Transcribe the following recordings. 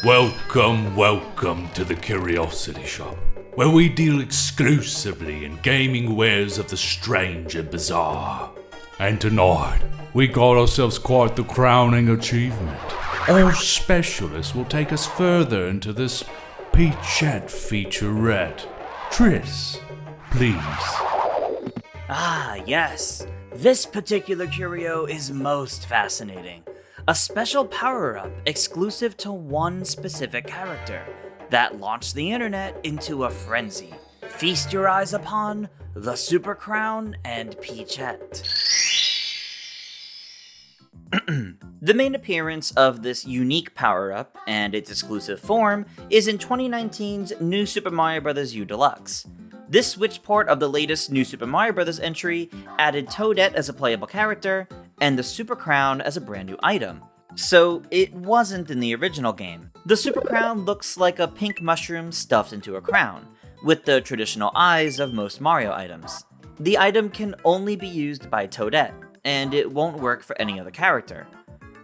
Welcome to the Curiosity Shop, where we deal exclusively in gaming wares of the strange and bizarre. And tonight, we got ourselves quite the crowning achievement. Our specialist will take us further into this Peachette featurette. Tris, please. Ah, yes. This particular curio is most fascinating. A special power-up exclusive to one specific character that launched the internet into a frenzy. Feast your eyes upon the Super Crown and Peachette. The main appearance of this unique power-up and its exclusive form is in 2019's New Super Mario Bros. U Deluxe. This Switch port of the latest New Super Mario Bros. Entry added Toadette as a playable character and the Super Crown as a brand new item. So it wasn't in the original game. The Super Crown looks like a pink mushroom stuffed into a crown, with the traditional eyes of most Mario items. The item can only be used by Toadette, and it won't work for any other character.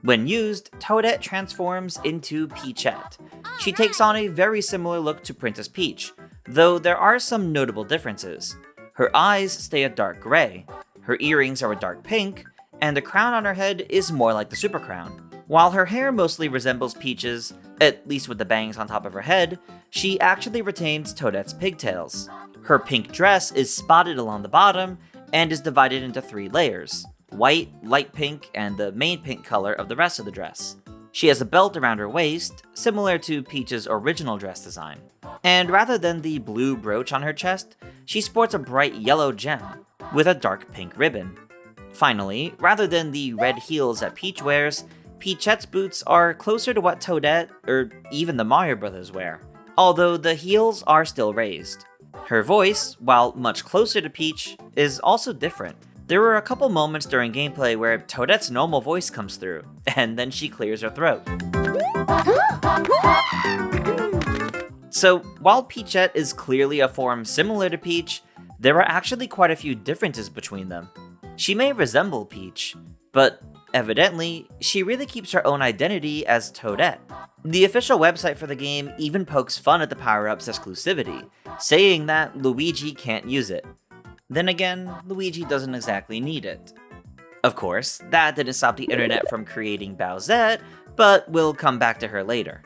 When used, Toadette transforms into Peachette. She takes on a very similar look to Princess Peach, though there are some notable differences. Her eyes stay a dark gray, her earrings are a dark pink, and the crown on her head is more like the Super Crown. While her hair mostly resembles Peach's, at least with the bangs on top of her head, she actually retains Toadette's pigtails. Her pink dress is spotted along the bottom and is divided into 3 layers: white, light pink, and the main pink color of the rest of the dress. She has a belt around her waist, similar to Peach's original dress design. And rather than the blue brooch on her chest, she sports a bright yellow gem with a dark pink ribbon. Finally, rather than the red heels that Peach wears, Peachette's boots are closer to what Toadette, or even the Mario Brothers wear, although the heels are still raised. Her voice, while much closer to Peach, is also different. There were a couple moments during gameplay where Toadette's normal voice comes through, and then she clears her throat. So, while Peachette is clearly a form similar to Peach, there are actually quite a few differences between them. She may resemble Peach, but evidently, she really keeps her own identity as Toadette. The official website for the game even pokes fun at the power-up's exclusivity, saying that Luigi can't use it. Then again, Luigi doesn't exactly need it. Of course, that didn't stop the internet from creating Bowsette, but we'll come back to her later.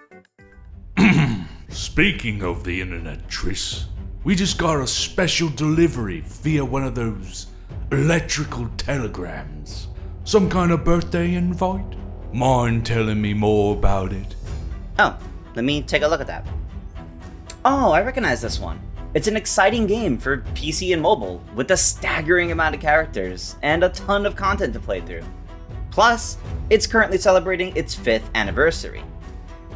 Speaking of the internet, Tris, we just got a special delivery via one of those electrical telegrams. Some kind of birthday invite? Mind telling me more about it? Oh, let me take a look at that. Oh, I recognize this one. It's an exciting game for PC and mobile, with a staggering amount of characters and a ton of content to play through. Plus, it's currently celebrating its 5th anniversary.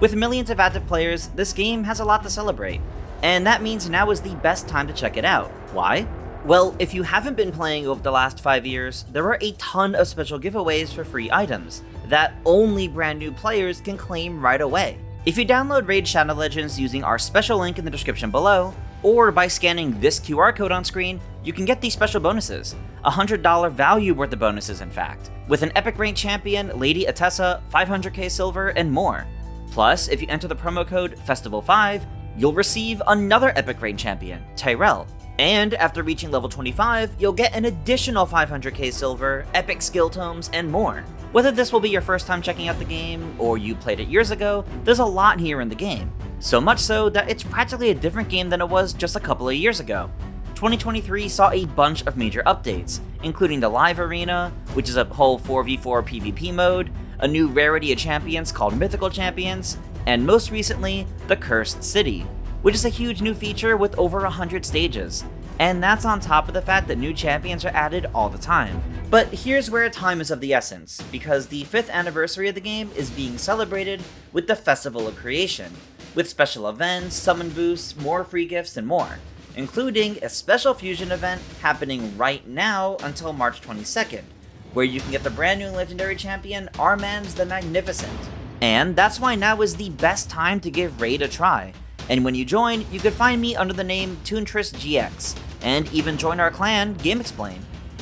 With millions of active players, this game has a lot to celebrate, and that means now is the best time to check it out. Why? Well, if you haven't been playing over the last 5 years, there are a ton of special giveaways for free items that only brand new players can claim right away. If you download Raid Shadow Legends using our special link in the description below, or by scanning this QR code on screen, you can get these special bonuses. $100 value worth of bonuses, in fact, with an epic rank champion, Lady Atessa, 500k silver, and more. Plus, if you enter the promo code FESTIVAL5, you'll receive another epic rank champion, Tyrell. And after reaching level 25, you'll get an additional 500k silver, epic skill tomes, and more. Whether this will be your first time checking out the game, or you played it years ago, there's a lot here in the game. So much so that it's practically a different game than it was just a couple of years ago. 2023 saw a bunch of major updates, including the live arena, which is a whole 4v4 PvP mode, a new rarity of champions called Mythical Champions, and most recently, the Cursed City, which is a huge new feature with over 100 stages. And that's on top of the fact that new champions are added all the time. But here's where time is of the essence, because the 5th anniversary of the game is being celebrated with the Festival of Creation, with special events, summon boosts, more free gifts, and more, including a special fusion event happening right now until March 22nd, where you can get the brand new legendary champion, Armand the Magnificent. And that's why now is the best time to give Raid a try. And when you join, you can find me under the name ToonTristGX, and even join our clan, GameXplain.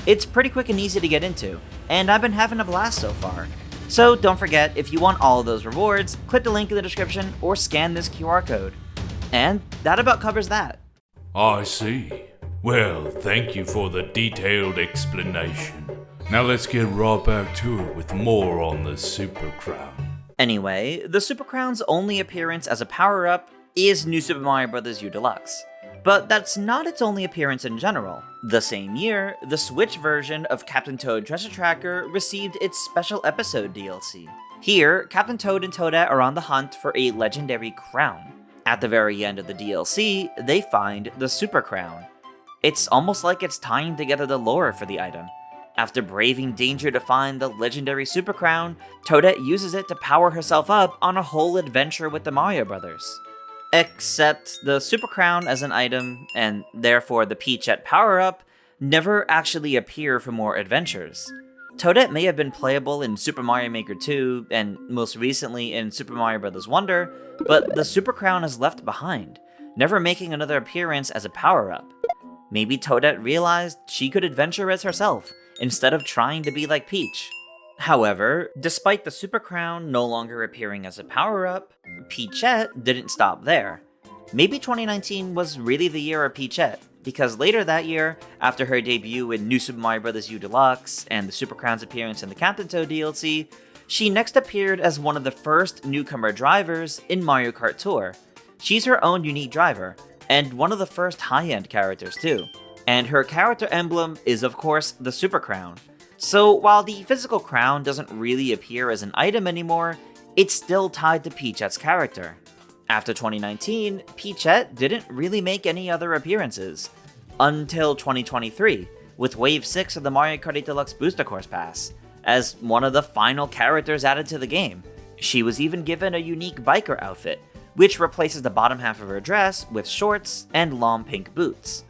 It's pretty quick and easy to get into, and I've been having a blast so far. So don't forget, if you want all of those rewards, click the link in the description or scan this QR code. And that about covers that. I see. Well, thank you for the detailed explanation. Now let's get right back to it with more on the Super Crown. Anyway, the Super Crown's only appearance as a power-up is New Super Mario Bros. U Deluxe. But that's not its only appearance in general. The same year, the Switch version of Captain Toad Treasure Tracker received its Special Episode DLC. Here, Captain Toad and Toadette are on the hunt for a legendary crown. At the very end of the DLC, they find the Super Crown. It's almost like it's tying together the lore for the item. After braving danger to find the legendary Super Crown, Toadette uses it to power herself up on a whole adventure with the Mario Brothers. Except the Super Crown as an item, and therefore the Peachette power-up, never actually appear for more adventures. Toadette may have been playable in Super Mario Maker 2, and most recently in Super Mario Bros. Wonder, but the Super Crown is left behind, never making another appearance as a power-up. Maybe Toadette realized she could adventure as herself, instead of trying to be like Peach. However, despite the Super Crown no longer appearing as a power-up, Peachette didn't stop there. Maybe 2019 was really the year of Peachette, because later that year, after her debut in New Super Mario Bros. U Deluxe and the Super Crown's appearance in the Captain Toad DLC, she next appeared as one of the first newcomer drivers in Mario Kart Tour. She's her own unique driver, and one of the first high-end characters too. And her character emblem is of course the Super Crown. So while the physical crown doesn't really appear as an item anymore, it's still tied to Peachette's character. After 2019, Peachette didn't really make any other appearances. Until 2023, with Wave 6 of the Mario Kart 8 Deluxe Booster Course Pass, as one of the final characters added to the game. She was even given a unique biker outfit, which replaces the bottom half of her dress with shorts and long pink boots.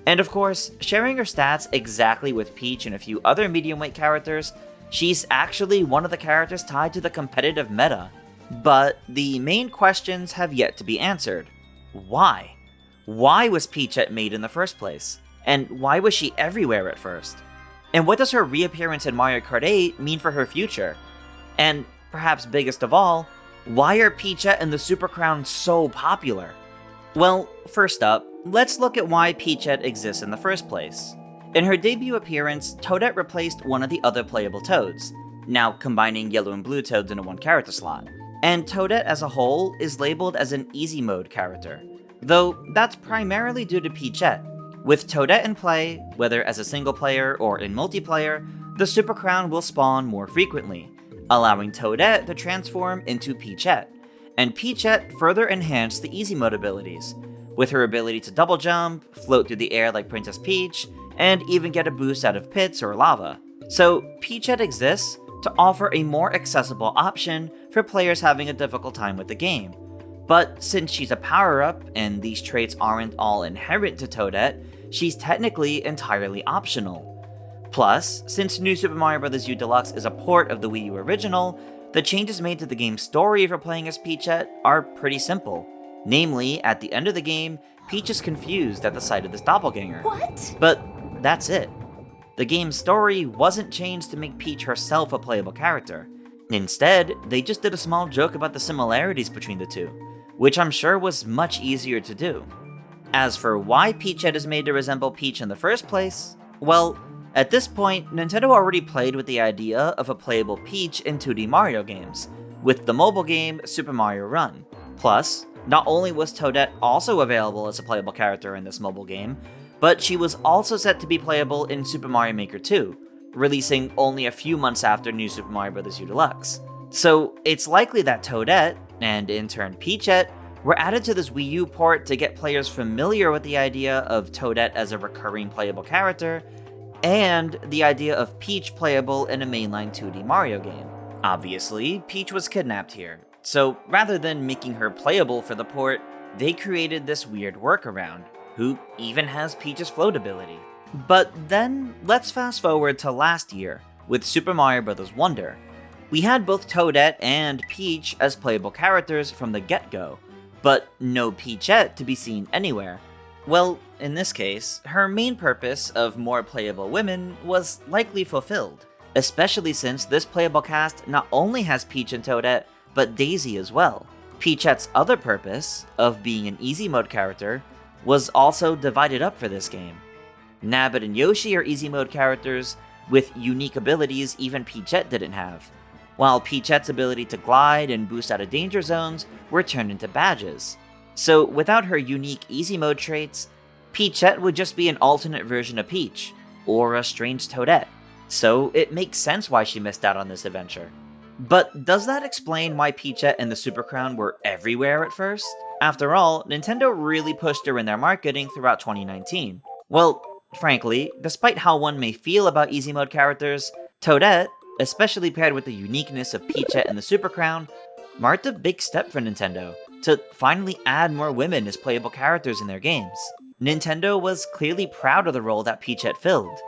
And of course, sharing her stats exactly with Peach and a few other medium-weight characters, she's actually one of the characters tied to the competitive meta. But the main questions have yet to be answered. Why? Why was Peachette made in the first place? And why was she everywhere at first? And what does her reappearance in Mario Kart 8 mean for her future? And perhaps biggest of all, why are Peachette and the Super Crown so popular? Well, first up, let's look at why Peachette exists in the first place. In her debut appearance, Toadette replaced one of the other playable Toads, now combining yellow and blue Toads into one character slot. And Toadette as a whole is labeled as an easy mode character, though that's primarily due to Peachette. With Toadette in play, whether as a single player or in multiplayer, the Super Crown will spawn more frequently, allowing Toadette to transform into Peachette. And Peachette further enhanced the easy mode abilities, with her ability to double jump, float through the air like Princess Peach, and even get a boost out of pits or lava. So Peachette exists to offer a more accessible option for players having a difficult time with the game. But since she's a power-up, and these traits aren't all inherent to Toadette, she's technically entirely optional. Plus, since New Super Mario Bros. U Deluxe is a port of the Wii U original, the changes made to the game's story for playing as Peachette are pretty simple. Namely, at the end of the game, Peach is confused at the sight of this doppelganger. What? But that's it. The game's story wasn't changed to make Peach herself a playable character. Instead, they just did a small joke about the similarities between the two, which I'm sure was much easier to do. As for why Peachette is made to resemble Peach in the first place, well, at this point, Nintendo already played with the idea of a playable Peach in 2D Mario games, with the mobile game Super Mario Run. Plus, not only was Toadette also available as a playable character in this mobile game, but she was also set to be playable in Super Mario Maker 2, releasing only a few months after New Super Mario Bros. U Deluxe. So it's likely that Toadette, and in turn Peachette, were added to this Wii U port to get players familiar with the idea of Toadette as a recurring playable character, and the idea of Peach playable in a mainline 2D Mario game. Obviously, Peach was kidnapped here, so rather than making her playable for the port, they created this weird workaround, who even has Peach's float ability. But then, let's fast forward to last year, with Super Mario Bros. Wonder. We had both Toadette and Peach as playable characters from the get-go, but no Peachette to be seen anywhere. Well, in this case, her main purpose of more playable women was likely fulfilled, especially since this playable cast not only has Peach and Toadette, but Daisy as well. Peachette's other purpose, of being an easy mode character, was also divided up for this game. Nabbit and Yoshi are easy mode characters with unique abilities even Peachette didn't have, while Peachette's ability to glide and boost out of danger zones were turned into badges. So without her unique easy mode traits, Peachette would just be an alternate version of Peach, or a strange Toadette. So it makes sense why she missed out on this adventure. But does that explain why Peachette and the Super Crown were everywhere at first? After all, Nintendo really pushed her in their marketing throughout 2019. Well, frankly, despite how one may feel about easy mode characters, Toadette, especially paired with the uniqueness of Peachette and the Super Crown, marked a big step for Nintendo to finally add more women as playable characters in their games. Nintendo was clearly proud of the role that Peachette filled,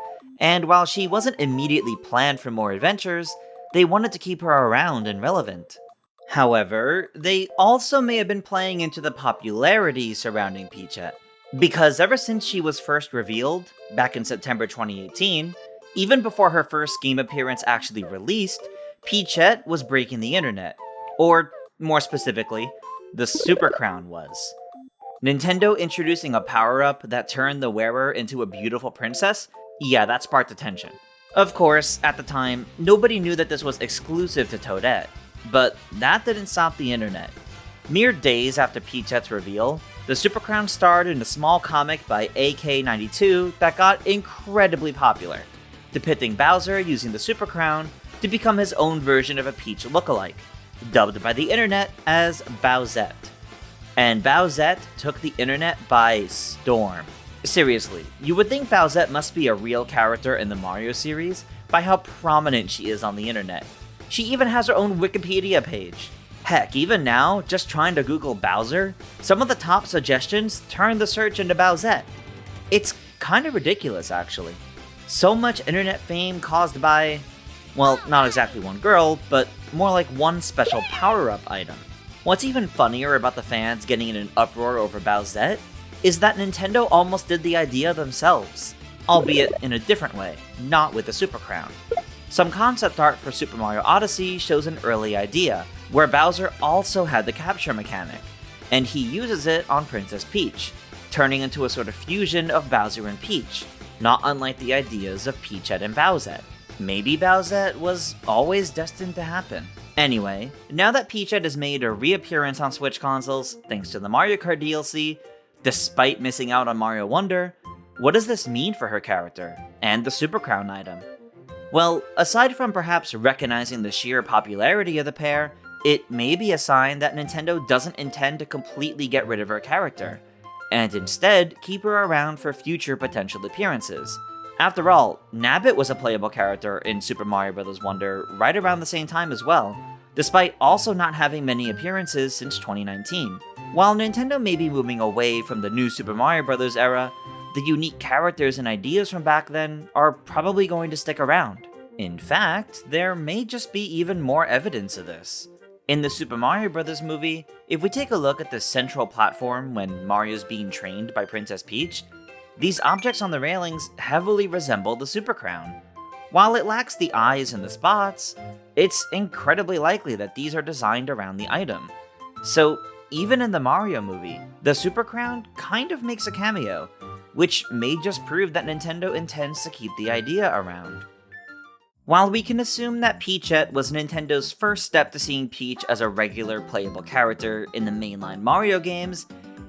and while she wasn't immediately planned for more adventures, they wanted to keep her around and relevant. However, they also may have been playing into the popularity surrounding Peachette, because ever since she was first revealed, back in September 2018, even before her first game appearance actually released, Peachette was breaking the internet. Or, more specifically, the Super Crown was. Nintendo introducing a power-up that turned the wearer into a beautiful princess? Yeah, that sparked attention. Of course, at the time, nobody knew that this was exclusive to Toadette, but that didn't stop the internet. Mere days after Peachette's reveal, the Super Crown starred in a small comic by AK92 that got incredibly popular, depicting Bowser using the Super Crown to become his own version of a Peach lookalike, dubbed by the internet as Bowsette. And Bowsette took the internet by storm. Seriously, you would think Bowsette must be a real character in the Mario series by how prominent she is on the internet. She even has her own Wikipedia page. Heck, even now, just trying to Google Bowser, some of the top suggestions turn the search into Bowsette. It's kinda ridiculous, actually. So much internet fame caused by, well, not exactly one girl, but more like one special power-up item. What's even funnier about the fans getting in an uproar over Bowsette is that Nintendo almost did the idea themselves, albeit in a different way, not with the Super Crown. Some concept art for Super Mario Odyssey shows an early idea, where Bowser also had the capture mechanic, and he uses it on Princess Peach, turning into a sort of fusion of Bowser and Peach, not unlike the ideas of Peachette and Bowsette. Maybe Bowsette was always destined to happen. Anyway, now that Peachette has made a reappearance on Switch consoles, thanks to the Mario Kart DLC, despite missing out on Mario Wonder, what does this mean for her character, and the Super Crown item? Well, aside from perhaps recognizing the sheer popularity of the pair, it may be a sign that Nintendo doesn't intend to completely get rid of her character, and instead keep her around for future potential appearances. After all, Nabbit was a playable character in Super Mario Bros. Wonder right around the same time as well, despite also not having many appearances since 2019. While Nintendo may be moving away from the new Super Mario Bros. Era, the unique characters and ideas from back then are probably going to stick around. In fact, there may just be even more evidence of this. In the Super Mario Bros. Movie, if we take a look at the central platform when Mario's being trained by Princess Peach, these objects on the railings heavily resemble the Super Crown. While it lacks the eyes and the spots, it's incredibly likely that these are designed around the item. So, even in the Mario movie, the Super Crown kind of makes a cameo, which may just prove that Nintendo intends to keep the idea around. While we can assume that Peachette was Nintendo's first step to seeing Peach as a regular playable character in the mainline Mario games,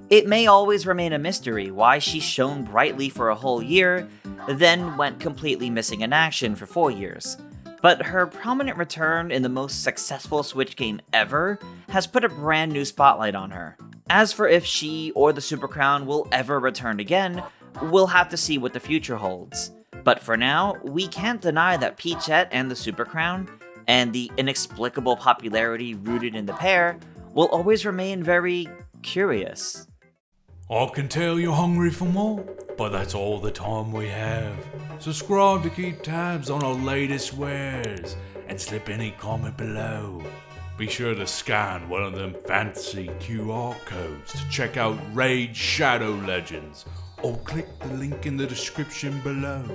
it may always remain a mystery why she shone brightly for a whole year, then went completely missing in action for 4 years. But her prominent return in the most successful Switch game ever has put a brand new spotlight on her. As for if she or the Super Crown will ever return again, we'll have to see what the future holds. But for now, we can't deny that Peachette and the Super Crown, and the inexplicable popularity rooted in the pair, will always remain very curious. I can tell you're hungry for more, but that's all the time we have. Subscribe to keep tabs on our latest wares, and slip any comment below. Be sure to scan one of them fancy QR codes to check out Raid Shadow Legends, or click the link in the description below.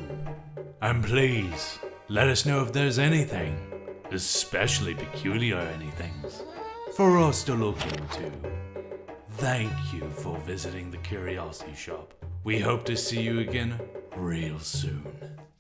And please, Let us know if there's anything, especially peculiar anythings, for us to look into. Thank you for visiting the Curiosity Shop. We hope to see you again real soon.